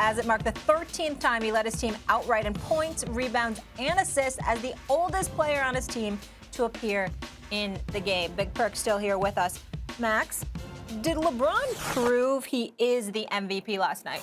as it marked the 13th time he led his team outright in points, rebounds, and assists as the oldest player on his team to appear in the game. Big Perk still here with us. Max, did LeBron prove he is the MVP last night?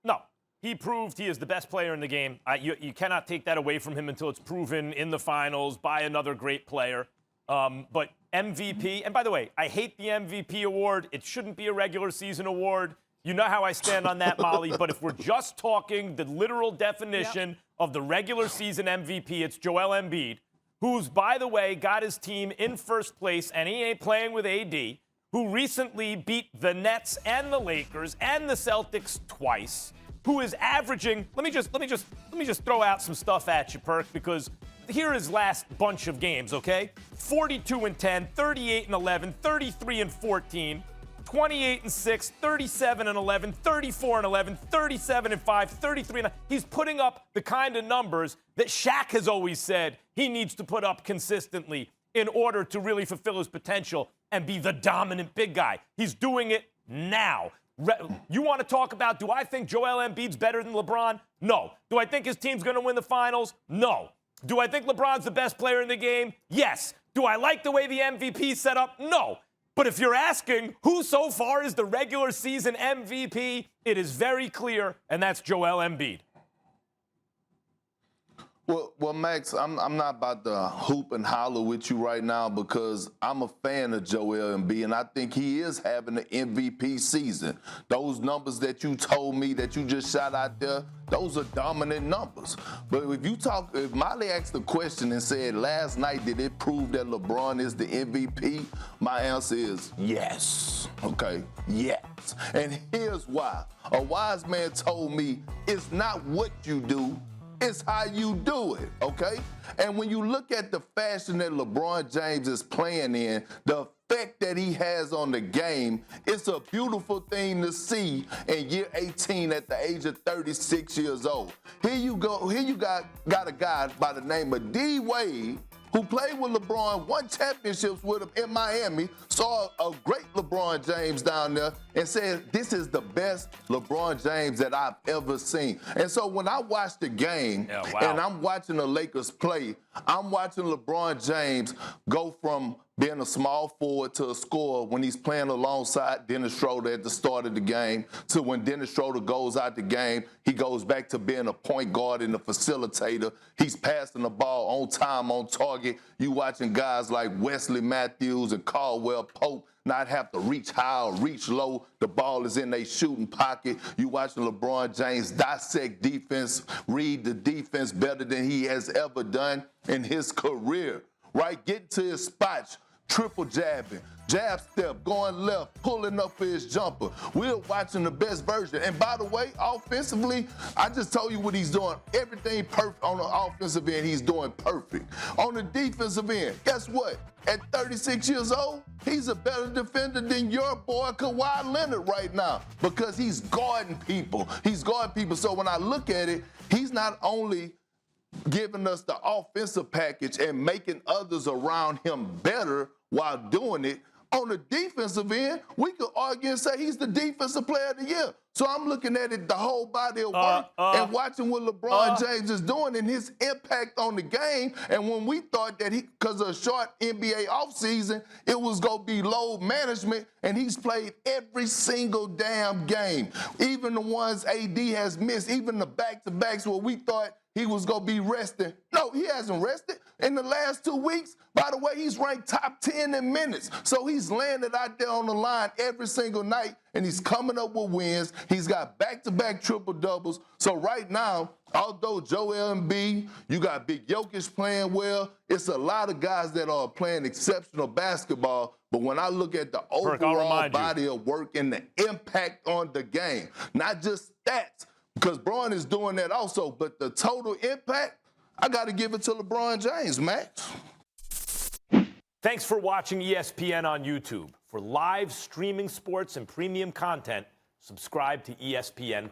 No. He proved he is the best player in the game. You cannot take that away from him until it's proven in the finals by another great player. But MVP, and by the way, I hate the MVP award. It shouldn't be a regular season award. You know how I stand on that, Molly. But if we're just talking the literal definition of the regular season MVP, it's Joel Embiid, who's, by the way, got his team in first place, and he ain't playing with AD, who recently beat the Nets and the Lakers and the Celtics twice, who is averaging, let me just throw out some stuff at you, Perk, because here is last bunch of games, okay? 42-10, 38-11, 33-14, 28-6, 37-11, 34-11, 37-5, 33. He's putting up the kind of numbers that Shaq has always said he needs to put up consistently in order to really fulfill his potential and be the dominant big guy. He's doing it now. You want to talk about, do I think Joel Embiid's better than LeBron? No. Do I think his team's going to win the finals? No. Do I think LeBron's the best player in the game? Yes. Do I like the way the MVP's set up? No. But if you're asking who so far is the regular season MVP, it is very clear, and that's Joel Embiid. Well, Max, I'm not about to hoop and holler with you right now because I'm a fan of Joel Embiid, and I think he is having an MVP season. Those numbers that you told me that you just shot out there, those are dominant numbers. But if Molly asked the question and said last night, did it prove that LeBron is the MVP? My answer is yes. Okay, yes. And here's why. A wise man told me it's not what you do, it's how you do it, okay? And when you look at the fashion that LeBron James is playing in, the effect that he has on the game, it's a beautiful thing to see in year 18 at the age of 36 years old. Here you go. Here you got a guy by the name of D. Wade, who played with LeBron, won championships with him in Miami, saw a great LeBron James down there, and said, this is the best LeBron James that I've ever seen. And so when I watch the game, and I'm watching the Lakers play, I'm watching LeBron James go from being a small forward to a scorer when he's playing alongside Dennis Schroeder at the start of the game, to when Dennis Schroeder goes out the game, he goes back to being a point guard and a facilitator. He's passing the ball on time, on target. You watching guys like Wesley Matthews and Caldwell Pope not have to reach high or reach low. The ball is in their shooting pocket. You watching LeBron James dissect defense, read the defense better than he has ever done in his career, right? Getting to his spots, triple jabbing, jab step, going left, pulling up for his jumper. We're watching the best version. And by the way, offensively, I just told you what he's doing. Everything perfect on the offensive end, he's doing perfect. On the defensive end, guess what? At 36 years old, he's a better defender than your boy Kawhi Leonard right now because he's guarding people. He's guarding people. So when I look at it, he's not only giving us the offensive package and making others around him better while doing it. On the defensive end, we could argue and say he's the defensive player of the year. So I'm looking at it, the whole body of work, and watching what LeBron James is doing and his impact on the game. And when we thought that because of a short NBA offseason, it was going to be load management, and he's played every single damn game. Even the ones AD has missed, even the back-to-backs where we thought he was going to be resting. No, he hasn't rested. In the last 2 weeks, by the way, he's ranked top 10 in minutes. So he's landed out there on the line every single night, and he's coming up with wins. He's got back-to-back triple-doubles. So right now, although Joel Embiid, you got Big Jokic playing well, it's a lot of guys that are playing exceptional basketball. But when I look at the overall body of work and the impact on the game, not just stats, because Braun is doing that also, but the total impact, I got to give it to LeBron James, Max. Thanks for watching ESPN on YouTube. For live streaming sports and premium content, subscribe to ESPN+.